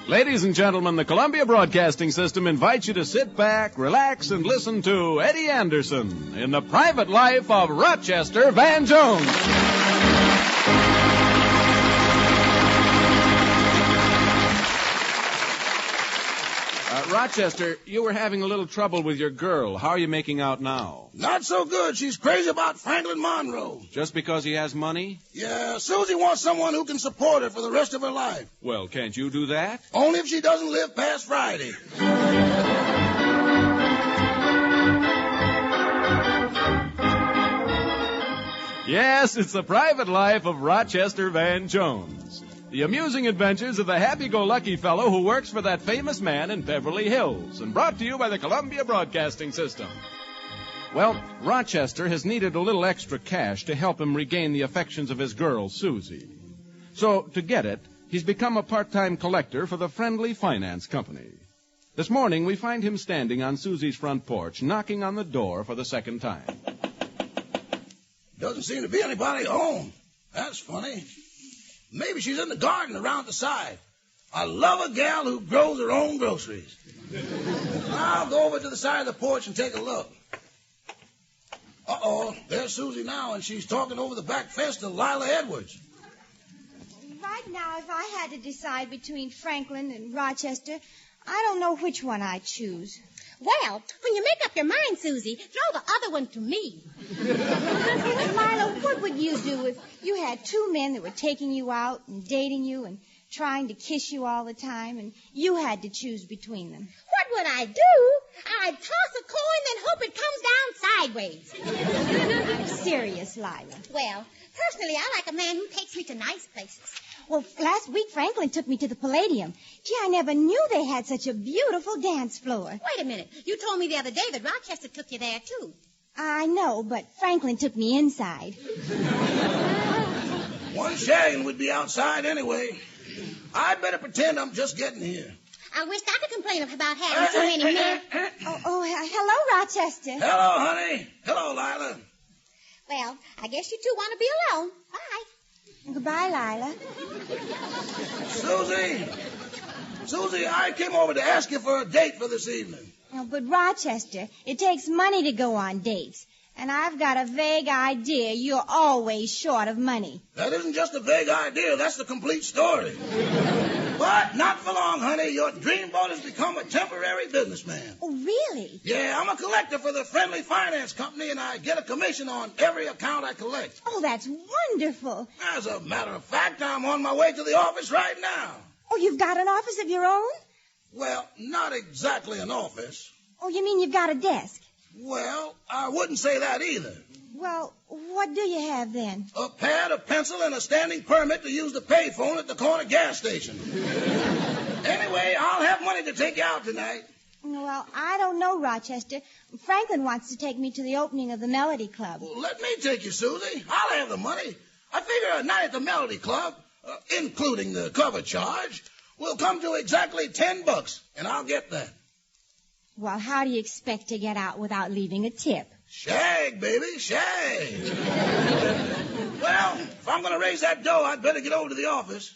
Ladies and gentlemen, the Columbia Broadcasting System invites you to sit back, relax, and listen to Eddie Anderson in the private life of Rochester Van Jones. Rochester, you were having a little trouble with your girl. How are you making out now? Not so good. She's crazy about Franklin Monroe. Just because he has money? Yeah, Susie wants someone who can support her for the rest of her life. Well, can't you do that? Only if she doesn't live past Friday. Yes, it's the private life of Rochester Van Jones. The amusing adventures of the happy-go-lucky fellow who works for that famous man in Beverly Hills, and brought to you by the Columbia Broadcasting System. Well, Rochester has needed a little extra cash to help him regain the affections of his girl, Susie. So, to get it, he's become a part-time collector for the Friendly Finance Company. This morning, we find him standing on Susie's front porch, knocking on the door for the second time. Doesn't seem to be anybody home. That's funny. Maybe she's in the garden around the side. I love a gal who grows her own groceries. I'll go over to the side of the porch and take a look. Uh-oh, there's Susie now, and she's talking over the back fence to Lila Edwards. Right now, if I had to decide between Franklin and Rochester, I don't know which one I'd choose. Well, when you make up your mind, Susie, throw the other one to me. Lila, what would you do if you had two men that were taking you out and dating you and trying to kiss you all the time, and you had to choose between them? What would I do? I'd toss a coin and hope it comes down sideways. Serious, Lila. Well, personally, I like a man who takes me to nice places. Well, last week Franklin took me to the Palladium. Gee, I never knew they had such a beautiful dance floor. Wait a minute. You told me the other day that Rochester took you there, too. I know, but Franklin took me inside. One shagging would be outside anyway. I'd better pretend I'm just getting here. I wish I could complain about having so many men. Hello, Rochester. Hello, honey. Hello, Lila. Well, I guess you two want to be alone. Bye. Goodbye, Lila. Susie, I came over to ask you for a date for this evening. Oh, but Rochester, it takes money to go on dates. And I've got a vague idea you're always short of money. That isn't just a vague idea. That's the complete story. But not for long, honey. Your dreamboat has become a temporary businessman. Oh, really? Yeah, I'm a collector for the Friendly Finance Company, and I get a commission on every account I collect. Oh, that's wonderful. As a matter of fact, I'm on my way to the office right now. Oh, you've got an office of your own? Well, not exactly an office. Oh, you mean you've got a desk? Well, I wouldn't say that either. Well, what do you have then? A pad, a pencil, and a standing permit to use the payphone at the corner gas station. Anyway, I'll have money to take you out tonight. Well, I don't know, Rochester. Franklin wants to take me to the opening of the Melody Club. Well, let me take you, Susie. I'll have the money. I figure a night at the Melody Club, including the cover charge, will come to exactly $10, and I'll get that. Well, how do you expect to get out without leaving a tip? Shag, baby, shag. Well, if I'm going to raise that dough, I'd better get over to the office.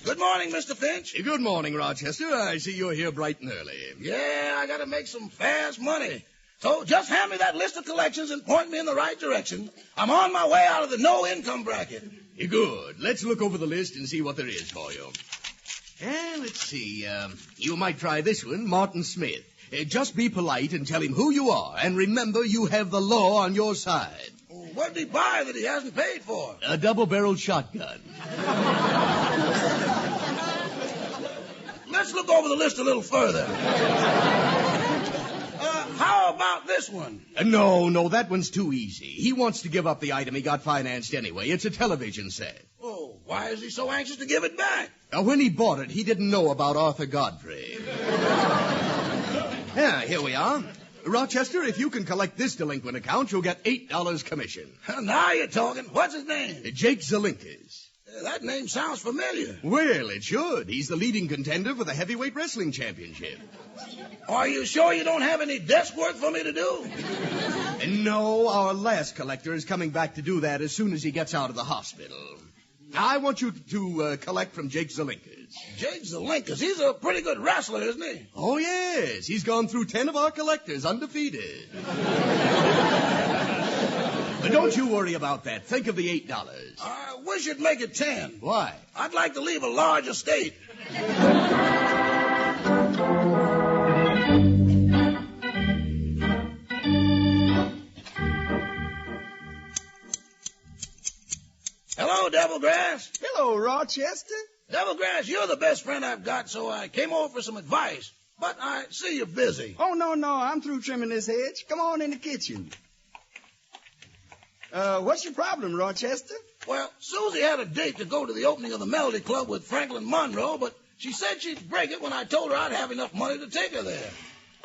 Good morning, Mr. Finch. Good morning, Rochester. I see you're here bright and early. Yeah, I got to make some fast money. So just hand me that list of collections and point me in the right direction. I'm on my way out of the no-income bracket. Good. Let's look over the list and see what there is for you. Let's see. You might try this one, Martin Smith. Just be polite and tell him who you are. And remember, you have the law on your side. What did he buy that he hasn't paid for? A double-barreled shotgun. Let's look over the list a little further. How about this one? No, that one's too easy. He wants to give up the item he got financed anyway. It's a television set. Oh, why is he so anxious to give it back? When he bought it, he didn't know about Arthur Godfrey. Here we are. Rochester, if you can collect this delinquent account, you'll get $8 commission. Now you're talking. What's his name? Jake Zelinkas. That name sounds familiar. Well, it should. He's the leading contender for the heavyweight wrestling championship. Are you sure you don't have any desk work for me to do? No, our last collector is coming back to do that as soon as he gets out of the hospital. I want you to collect from Jake Zelinkas. Jake Zelinkas? He's a pretty good wrestler, isn't he? Oh, yes. He's gone through 10 of our collectors undefeated. But don't you worry about that. Think of the $8. I wish you'd make it 10. Why? I'd like to leave a large estate. Hello, Devilgrass. Hello, Rochester. Devilgrass, you're the best friend I've got, so I came over for some advice. But I see you're busy. Oh, no, I'm through trimming this hedge. Come on in the kitchen. What's your problem, Rochester? Well, Susie had a date to go to the opening of the Melody Club with Franklin Monroe, but she said she'd break it when I told her I'd have enough money to take her there.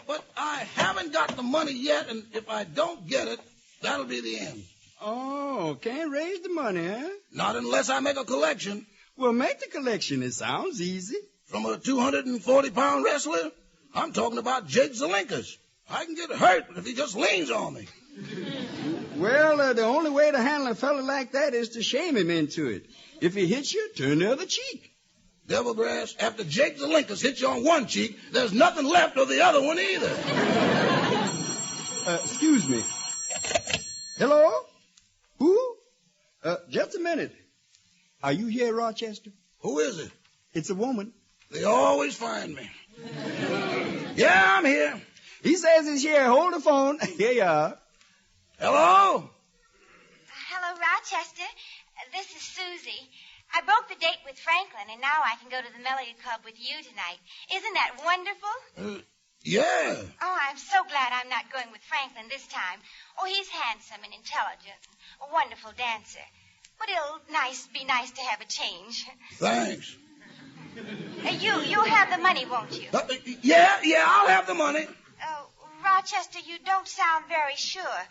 But I haven't got the money yet, and if I don't get it, that'll be the end. Oh, can't raise the money, huh? Not unless I make a collection. Well, make the collection. It sounds easy. From a 240-pound wrestler? I'm talking about Jake Zelinkas. I can get hurt if he just leans on me. Well, the only way to handle a fella like that is to shame him into it. If he hits you, turn the other cheek. Devilgrass, after Jake Zelinkas hits you on one cheek, there's nothing left of the other one either. Excuse me. Hello? Who? Just a minute. Are you here, Rochester? Who is it? It's a woman. They always find me. Yeah, I'm here. He says he's here. Hold the phone. Here you are. Hello? Hello, Rochester. This is Susie. I broke the date with Franklin, and now I can go to the Melody Club with you tonight. Isn't that wonderful? Yeah. Oh, I'm so glad I'm not going with Franklin this time. Oh, he's handsome and intelligent, a wonderful dancer. But it'll be nice to have a change. Thanks. You'll have the money, won't you? Yeah, I'll have the money. Rochester, you don't sound very sure.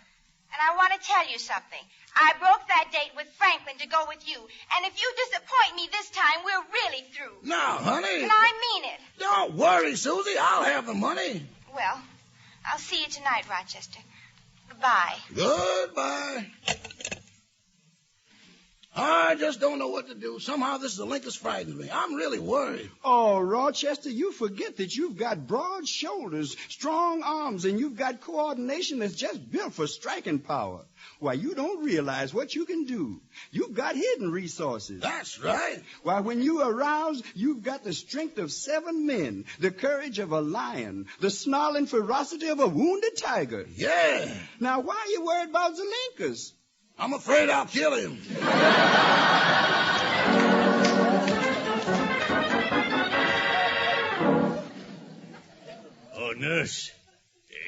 And I want to tell you something. I broke that date with Franklin to go with you. And if you disappoint me this time, we're really through. Now, honey. And I mean it. Don't worry, Susie. I'll have the money. Well, I'll see you tonight, Rochester. Goodbye. Goodbye. I just don't know what to do. Somehow this Zelinkas frightens me. I'm really worried. Oh, Rochester, you forget that you've got broad shoulders, strong arms, and you've got coordination that's just built for striking power. Why, you don't realize what you can do. You've got hidden resources. That's right. Why, when you arouse, you've got the strength of 7 men, the courage of a lion, the snarling ferocity of a wounded tiger. Yeah. Now, why are you worried about Zelinkas? I'm afraid I'll kill him. Oh, nurse.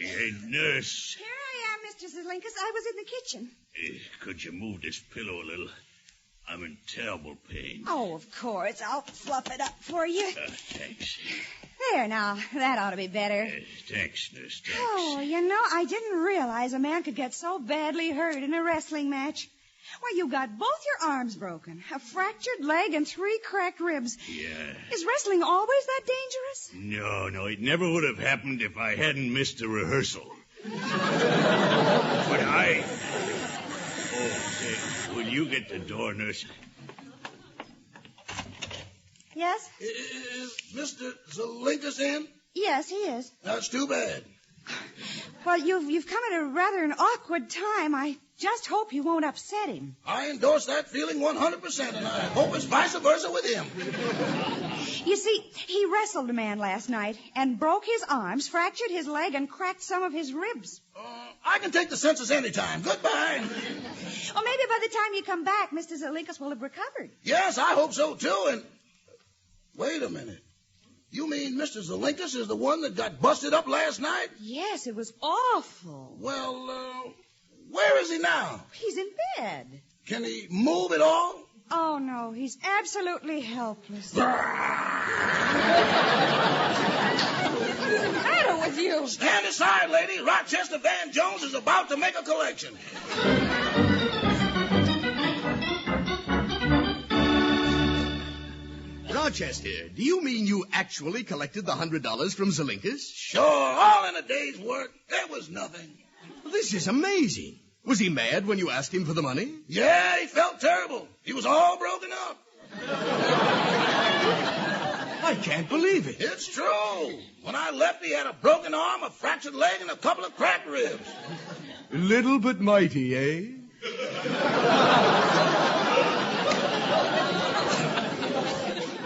Hey, nurse. Here I am, Mr. Zelinkas. I was in the kitchen. Could you move this pillow a little? I'm in terrible pain. Oh, of course. I'll fluff it up for you. Thanks. There, now. That ought to be better. Thanks, nurse. Thanks. Oh, I didn't realize a man could get so badly hurt in a wrestling match. Why, you got both your arms broken, a fractured leg, and 3 cracked ribs. Yeah. Is wrestling always that dangerous? No, it never would have happened if I hadn't missed a rehearsal. But will you get the door, nurse? Yes? Is Mr. Zelinkas in? Yes, he is. That's too bad. Well, you've come at a rather an awkward time. I just hope you won't upset him. I endorse that feeling 100%, and I hope it's vice versa with him. You see, he wrestled a man last night and broke his arms, fractured his leg, and cracked some of his ribs. I can take the census anytime. Goodbye. Well, maybe by the time you come back, Mr. Zelinkas will have recovered. Yes, I hope so, too, and... Wait a minute. You mean Mr. Zelinkas is the one that got busted up last night? Yes, it was awful. Well, where is he now? He's in bed. Can he move at all? Oh, no, he's absolutely helpless. What's the matter with you? Stand aside, lady. Rochester Van Jones is about to make a collection. Rochester, do you mean you actually collected the $100 from Zelinkas? Sure, all in a day's work. It was nothing. This is amazing. Was he mad when you asked him for the money? Yeah, he felt terrible. He was all broken up. I can't believe it. It's true. When I left, he had a broken arm, a fractured leg, and a couple of cracked ribs. Little but mighty, eh?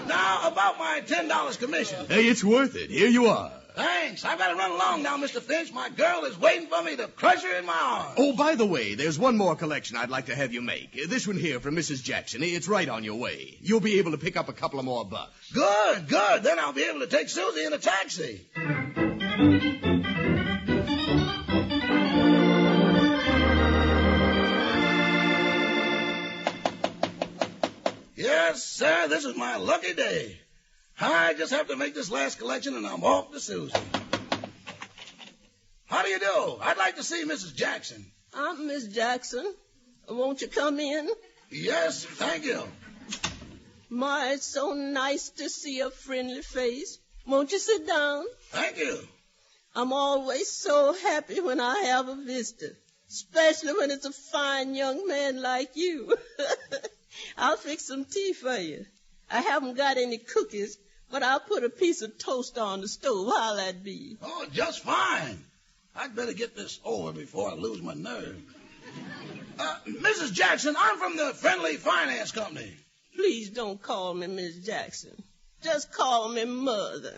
Now, about my $10 commission. Hey, it's worth it. Here you are. Thanks. I've got to run along now, Mr. Finch. My girl is waiting for me to crush her in my arms. Oh, by the way, there's one more collection I'd like to have you make. This one here from Mrs. Jackson. It's right on your way. You'll be able to pick up a couple of more bucks. Good, good. Then I'll be able to take Susie in a taxi. Yes, sir, this is my lucky day. I just have to make this last collection, and I'm off to Susie. How do you do? I'd like to see Mrs. Jackson. I'm Miss Jackson. Won't you come in? Yes, thank you. My, it's so nice to see a friendly face. Won't you sit down? Thank you. I'm always so happy when I have a visitor, especially when it's a fine young man like you. I'll fix some tea for you. I haven't got any cookies, but I'll put a piece of toast on the stove. How'll that be? Oh, just fine. I'd better get this over before I lose my nerve. Mrs. Jackson, I'm from the Friendly Finance Company. Please don't call me Miss Jackson. Just call me Mother.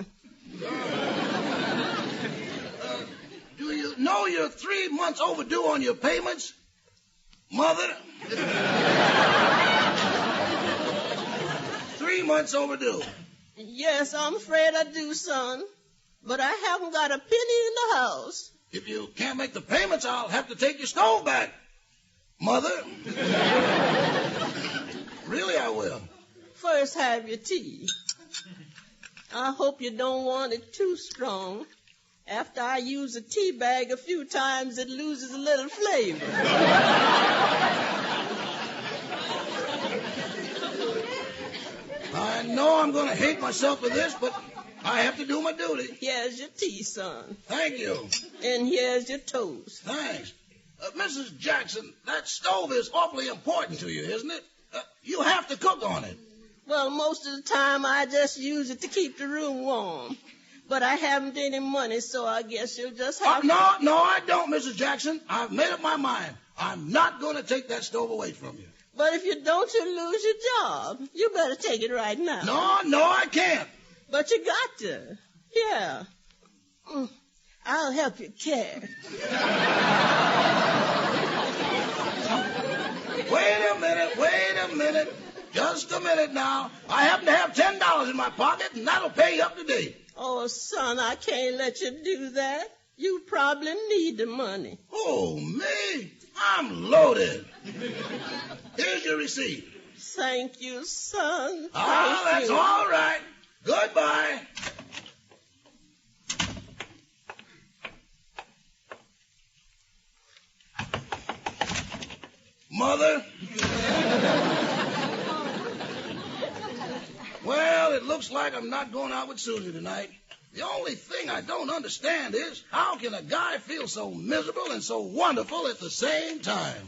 Do you know you're 3 months overdue on your payments? Mother? 3 months overdue. Yes, I'm afraid I do, son. But I haven't got a penny in the house. If you can't make the payments, I'll have to take your stove back. Mother? Really, I will. First, have your tea. I hope you don't want it too strong. After I use a tea bag a few times, it loses a little flavor. I know I'm going to hate myself for this, but I have to do my duty. Here's your tea, son. Thank you. And here's your toast. Thanks. Mrs. Jackson, that stove is awfully important to you, isn't it? You have to cook on it. Well, most of the time I just use it to keep the room warm. But I haven't any money, so I guess you'll just have to... No, I don't, Mrs. Jackson. I've made up my mind. I'm not going to take that stove away from you. But if you don't, you'll lose your job. You better take it right now. No, I can't. But you got to. Yeah. I'll help you carry. Wait a minute. Just a minute now. I happen to have $10 in my pocket, and that'll pay you up to date. Oh, son, I can't let you do that. You probably need the money. Oh, me? I'm loaded. Here's your receipt. Thank you, son. That's all right. Goodbye. Mother? Well, it looks like I'm not going out with Susie tonight. The only thing I don't understand is how can a guy feel so miserable and so wonderful at the same time?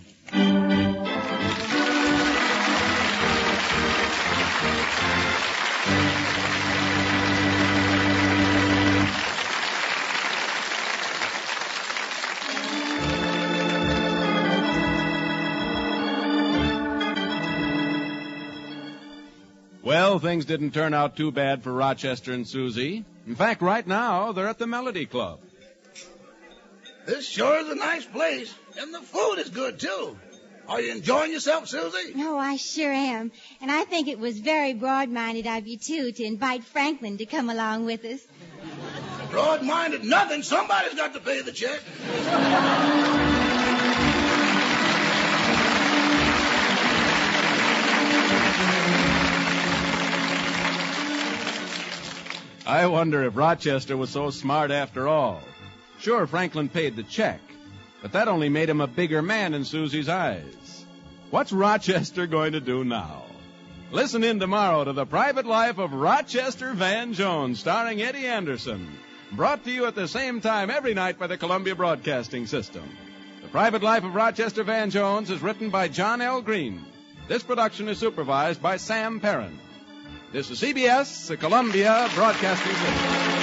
Well, things didn't turn out too bad for Rochester and Susie. In fact, right now, they're at the Melody Club. This sure is a nice place, and the food is good, too. Are you enjoying yourself, Susie? Oh, I sure am. And I think it was very broad-minded of you, too, to invite Franklin to come along with us. Broad-minded nothing. Somebody's got to pay the check. I wonder if Rochester was so smart after all. Sure, Franklin paid the check, but that only made him a bigger man in Susie's eyes. What's Rochester going to do now? Listen in tomorrow to The Private Life of Rochester Van Jones, starring Eddie Anderson. Brought to you at the same time every night by the Columbia Broadcasting System. The Private Life of Rochester Van Jones is written by John L. Green. This production is supervised by Sam Perrin. This is CBS, the Columbia Broadcasting System.